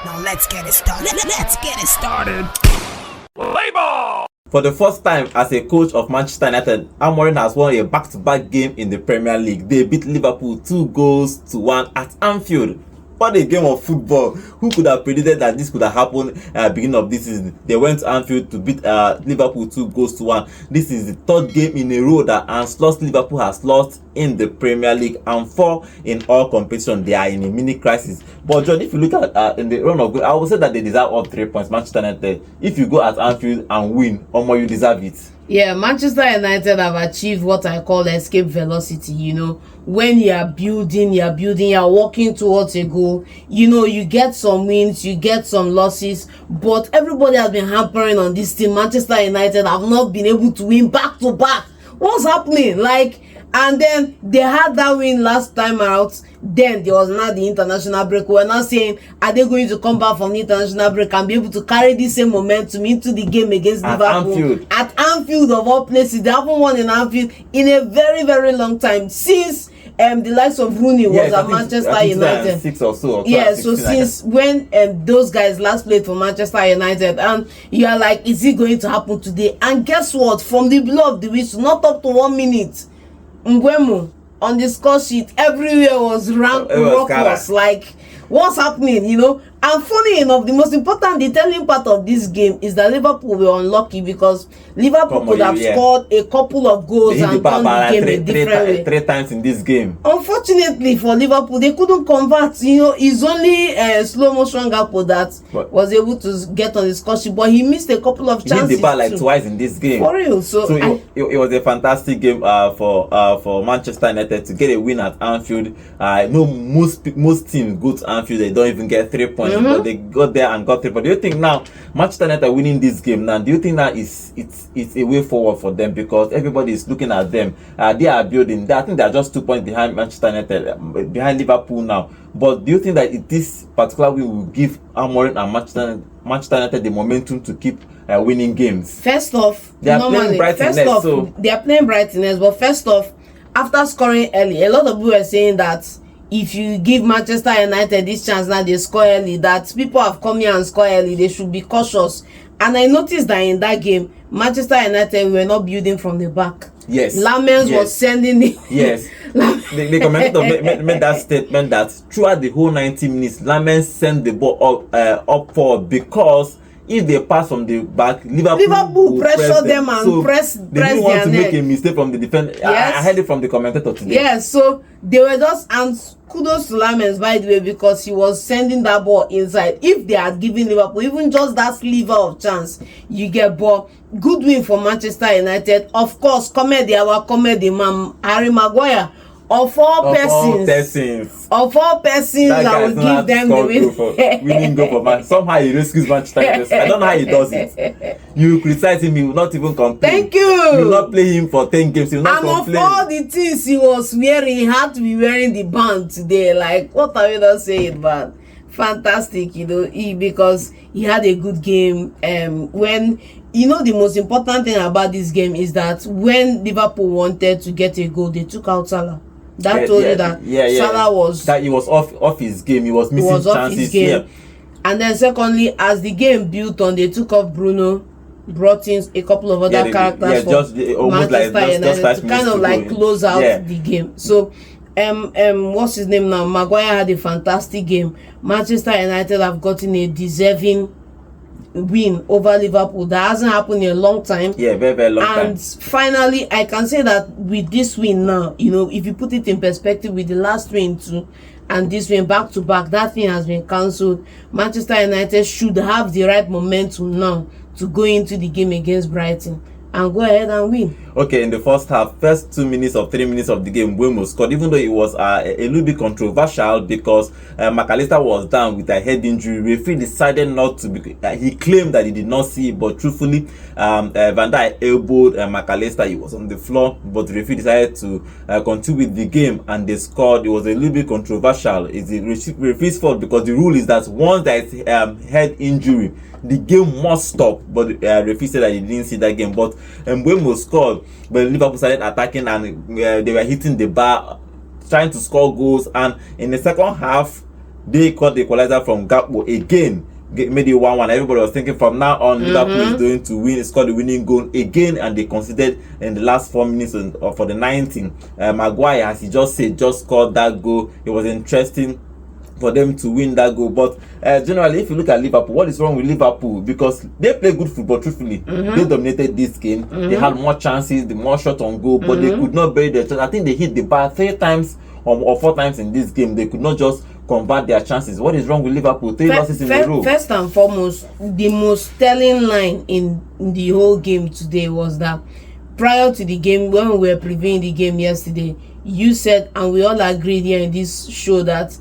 Now let's get it started. Let's get it started. Play ball! For the first time as a coach of Manchester United, Amorim has won a back-to-back game in the Premier League. They beat Liverpool 2-1 at Anfield. What a game of football. Who could have predicted that this could have happened at the beginning of this season? They went to Anfield to beat Liverpool 2-1. This is the third game in a row that Liverpool has lost in the Premier League, and 4 in all competition. They are in a mini crisis. But John, if you look at in the run of good, I would say that they deserve all 3 points. Manchester United, if you go at Anfield and win, you deserve it. Yeah, Manchester United have achieved what I call escape velocity. When you're building, you're walking towards a goal. You get some wins, you get some losses, but everybody has been hampering on this team. Manchester United have not been able to win back to back. What's happening? And then they had that win last time out. Then there was not the international break. We're not saying, are they going to come back from the international break and be able to carry the same momentum into the game against Liverpool? At Anfield of all places. They haven't won in Anfield in a very, very long time. Since the likes of Rooney was at Manchester United. 6 or so. Or yeah, so since when those guys last played for Manchester United, and you are like, is it going to happen today? And guess what? From the blow of the whistle, not up to 1 minute, Mbuemo on the score sheet everywhere was raucous. What's happening? And funny enough, the most important, the telling part of this game is that Liverpool were unlucky because Liverpool could have scored a couple of goals and turned the game a different way. 3 times in this game. Unfortunately for Liverpool, they couldn't convert. It's only slow motion gapkpo that was able to get on the score sheet, but he missed a couple of chances. He hit the bar twice in this game. For real. It was a fantastic game for Manchester United to get a win at Anfield. I know most teams go to Anfield, they don't even get 3 points. But they got there and got 3. But do you think now Manchester United winning this game now? Do you think that it's a way forward for them, because everybody is looking at them? They are building. I think they are just 2 points behind Manchester United, behind Liverpool now. But do you think that this particular win will give Amorim and Manchester United the momentum to keep winning games? First off, they are playing Brighton. They are playing Brighton, but first off, after scoring early, a lot of people are saying that if you give Manchester United this chance now, they score early, that people have come here and score early, they should be cautious. And I noticed that in that game, Manchester United were not building from the back. Yes. Lamens was sending it. Yes. The commentator made that statement that throughout the whole 90 minutes, Lamens sent the ball up forward, because if they pass from the back, Liverpool pressure them and press they didn't want to make a mistake from the defender. Yes. I heard it from the commentator today. Yes, so they were just, and kudos to Lamens, by the way, because he was sending that ball inside. If they had given Liverpool even just that sliver of chance, you get ball. Good win for Manchester United. Of course, our comedy man, Harry Maguire. Of all persons, that will give them the win. Winning goal for Man. Somehow he rescues Manchester United. I don't know how he does it. You criticize him, he will not even complain. Thank you. You will not play him for 10 games. He will not complain. And of all the things he was wearing, he had to be wearing the band today. What are you not saying, man? Fantastic, because he had a good game. When the most important thing about this game is that when Liverpool wanted to get a goal, they took out Salah. That told you that Salah was off his game. He was missing chances. Yeah. And then secondly, as the game built on, they took off Bruno, brought in a couple of other characters for Manchester United to kind of close out the game. So what's his name now? Maguire had a fantastic game. Manchester United have gotten a deserving win over Liverpool. That hasn't happened in a long time. Yeah, very, very long time. And finally, I can say that with this win now, if you put it in perspective with the last win too, and this win back to back, that thing has been cancelled. Manchester United should have the right momentum now to go into the game against Brighton and go ahead and win. Okay, in the first 3 minutes of the game, Mbuemo scored, even though it was a little bit controversial because Maguire was down with a head injury. Referee decided not to. He claimed that he did not see it, but truthfully, Van Dijk elbowed Maguire. He was on the floor, but the referee decided to continue with the game, and they scored. It was a little bit controversial. It's the referee's fault because the rule is that once there is head injury, the game must stop. But the referee said that he didn't see that game. But Mbuemo scored. But Liverpool started attacking, and they were hitting the bar, trying to score goals. And in the second half, They caught the equalizer from Gapkpo again. Made it 1-1. Everybody was thinking from now on Liverpool is going to win. Scored the winning goal again, and they conceded in the last 4 minutes for the 19th. Maguire, as he just said, just scored that goal. It was interesting for them to win that goal. But generally, if you look at Liverpool, what is wrong with Liverpool? Because they play good football, truthfully. They dominated this game. They had more chances, the more shot on goal, but they could not bury their chance. I think they hit the bar 3 times or 4 times in this game. They could not just convert their chances. What is wrong with Liverpool? 3 losses in a row. First and foremost, the most telling line in the whole game today was that prior to the game, when we were previewing the game yesterday, you said, and we all agreed here in this show, that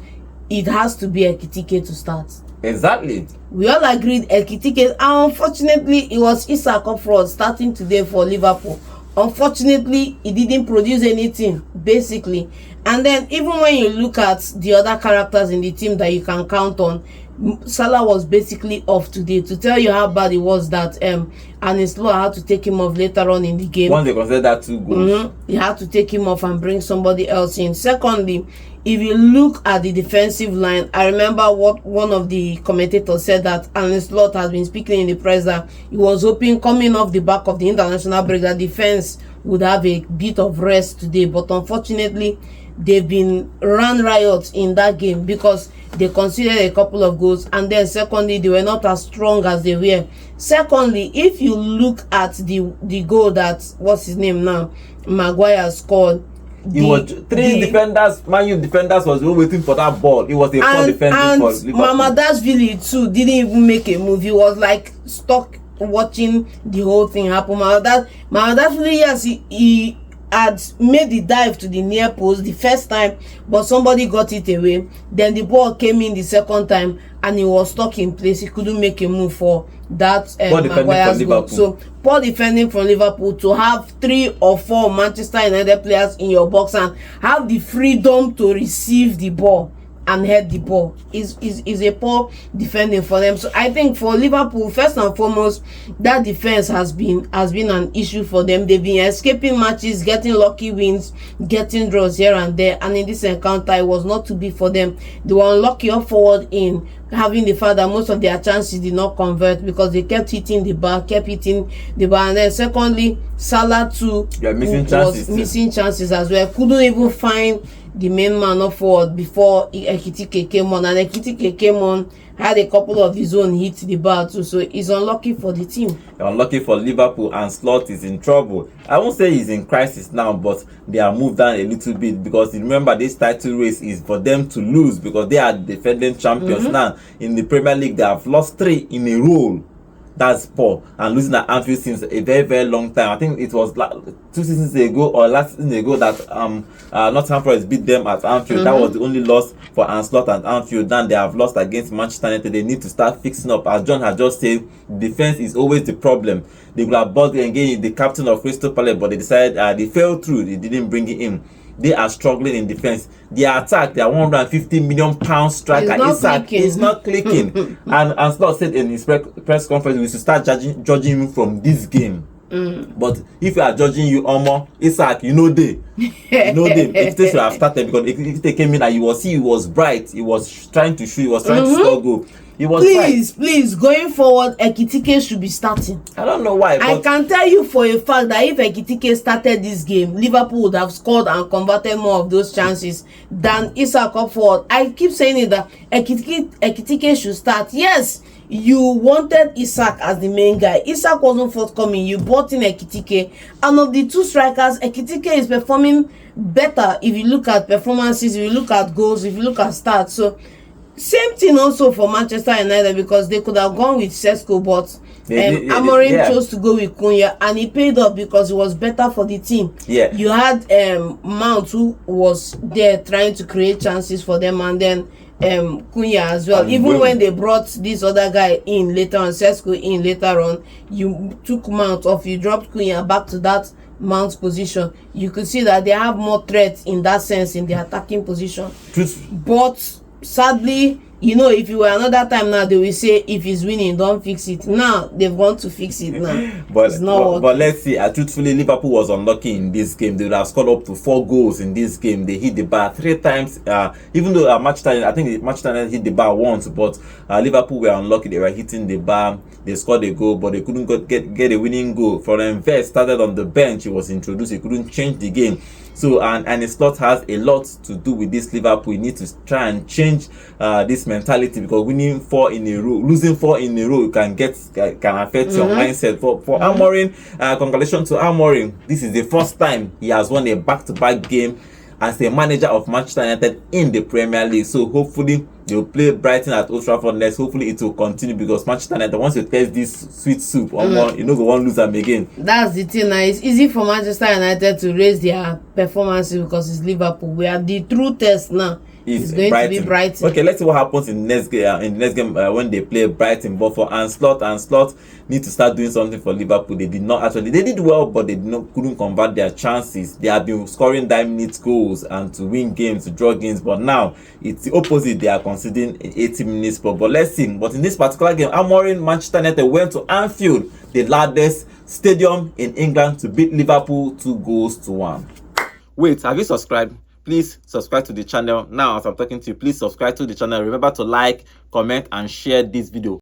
it has to be Ekitike to start. Exactly. We all agreed Ekitike, and unfortunately, it was Isak up front starting today for Liverpool. Unfortunately, he didn't produce anything, basically. And then even when you look at the other characters in the team that you can count on, Salah was basically off today. To tell you how bad it was, that Arne had to take him off later on in the game. Once they considered that 2 goals, he had to take him off and bring somebody else in. Secondly, if you look at the defensive line, I remember what one of the commentators said, that Arne Slot has been speaking in the press that he was hoping, coming off the back of the international break, that defense would have a bit of rest today. But unfortunately, they've been run riot in that game because they conceded a couple of goals, and then secondly, they were not as strong as they were. Secondly, if you look at the goal that, what's his name now, Maguire scored, it was 3 defenders, Man U defenders was waiting for that ball. It was a poor defending for Liverpool. And Mamadashvili too didn't even make a move. He was like stuck watching the whole thing happen. Mamadashvili, yes, he had made the dive to the near post the first time, but somebody got it away. Then the ball came in the second time, and he was stuck in place. He couldn't make a move for that Maguire's goal. So poor defending from Liverpool to have 3 or 4 Manchester United players in your box and have the freedom to receive the ball and head the ball is a poor defending for them. So I think for Liverpool, first and foremost, that defense has been an issue for them. They've been escaping matches, getting lucky wins, getting draws here and there, and in this encounter it was not to be for them. They were unlucky up forward in having the fact that most of their chances did not convert because they kept hitting the bar, and then secondly, Salah too was missing chances as well. Couldn't even find the main man up forward before Ekitike came on, and Ekitike came on, had a couple of his own hit the bar too, so he's unlucky for the team. Unlucky for Liverpool, and Slot is in trouble. I won't say he's in crisis now, but they are moved down a little bit, because remember, this title race is for them to lose, because they are defending champions now. In the Premier League, they have lost 3 in a row. That's poor, and losing at Anfield since a very, very long time. I think it was 2 seasons ago or last season ago that Nottingham Forest beat them at Anfield. That was the only loss for Anslot at Anfield. Then they have lost against Manchester United. They need to start fixing up. As John has just said, defense is always the problem. They could have bought again the captain of Crystal Palace, but they decided they fell through. They didn't bring it in. They are struggling in defense. Their attack, their 150 million pound striker, is not clicking. And Slot said in his press conference, we should start judging him from this game. But if you are judging you, Isak, you know they should have started, because if they came in and you will see he was bright, he was trying to shoot, he was trying to score goal. He was please, going forward, Ekitike should be starting. I don't know why. I can tell you for a fact that if Ekitike started this game, Liverpool would have scored and converted more of those chances than Isak up forward. I keep saying it, that Ekitike should start. Yes, you wanted Isak as the main guy. Isak wasn't forthcoming. You brought in Ekitike, and of the 2 strikers, Ekitike is performing better. If you look at performances, if you look at goals, if you look at stats. So same thing also for Manchester United, because they could have gone with Sesko, but amorim chose to go with Cunha, and he paid off because it was better for the team. You had Mount, who was there trying to create chances for them, and then Cunha as well. Even when they brought this other guy in later on, Sesko in later on, you took Mount off, you dropped Cunha back to that Mount's position. You could see that they have more threat in that sense in the attacking position. But sadly, You know, if you were another time now, they will say if he's winning, don't fix it. Now they've gone to fix it now. But let's see. Truthfully, Liverpool was unlucky in this game. They would have scored up to 4 goals in this game. They hit the bar 3 times. Even though I think Manchester United hit the bar once, but Liverpool were unlucky. They were hitting the bar. They scored a goal, but they couldn't get a winning goal. Florian Wirtz started on the bench. He was introduced. He couldn't change the game. So and slot has a lot to do with this Liverpool. You need to try and change this mentality, because winning 4 in a row, losing 4 in a row can affect your mindset. For Amorim, congratulations to Amorim. This is the first time he has won a back-to-back game as a manager of Manchester United in the Premier League. So hopefully they'll play Brighton at Old Trafford next. Hopefully it will continue, because Manchester United, once you taste this sweet soup, you know go won't lose them again. That's the thing. Now it's easy for Manchester United to raise their performances because it's Liverpool. We are the true test now. It's going to be Brighton. Okay, let's see what happens in the next game. When they play Brighton. But for Slot need to start doing something for Liverpool. They did not actually. They did well, but they couldn't convert their chances. They have been scoring 9-minute goals and to win games, to draw games. But now it's the opposite. They are conceding 80 minutes per. But let's see. But in this particular game, Amorim, Manchester United went to Anfield, the largest stadium in England, to beat Liverpool 2-1. Wait, have you subscribed? Please subscribe to the channel now. As I'm talking to you, please subscribe to the channel. Remember to like, comment, and share this video.